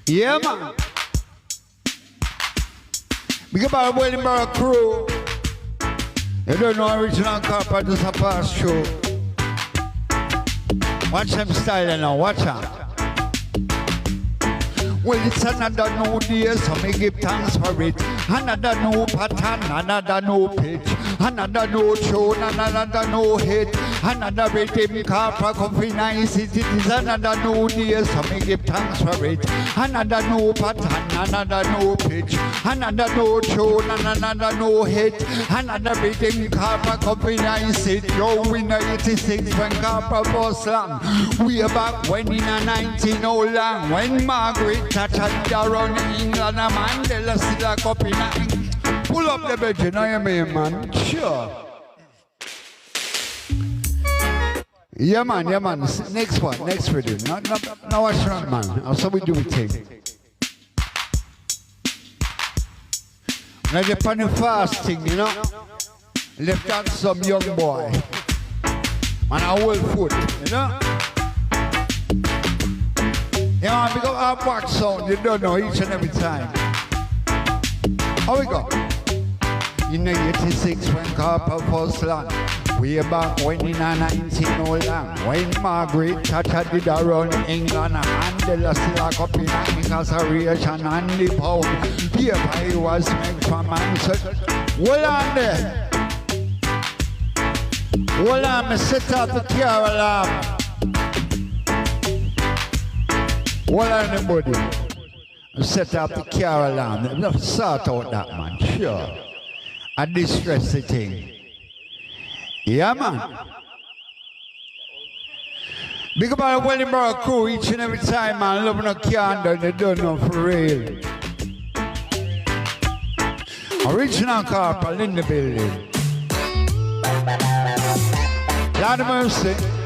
Yeah, man. Big up our Wellingborough crew. You don't know original carpet, this is a past show. Watch them style now, watch out. Well, it's another new day, so me give thanks for it. Another new pattern, another new pitch, another new tune, another new hit, another rhythm, carpet, comfy nice. It is another new day, so me give thanks for it. Another new pattern, another new pitch, another new tune, another new hit, another rhythm, carpet, comfy nice. Yo, we know 86 when carpet was slang. We are back when in a 19 oh long, when Margaret Thatcher around England, a Mandela still a copy nothing. Pull up the bed, you know what I mean, man? Sure. Yeah, man, yeah, man. Next one, next video. Now watch around, man. That's how we do it, thing. Now they're on the fast thing, you know? Left out some young boy. Man, a whole foot, you know? Yeah, man, we got our box sound, you don't know, each and every time. How we go? In the 86 when Carper first land, way back when in a 19 old land, when Margaret Thatcher did around England, and Mandela still a copy of incarceration and the pound. Paper was made from Manchester. Hold on there. Hold on, me set out the car alarm. Hold on, everybody. Set up the car alarm. Sort out that, man. Sure. A distress the thing. Yeah, man. Big up our Wellingborough crew each and every time, man. Loving a candle, they don't know for real. Original carpet in the building. Lord of mercy.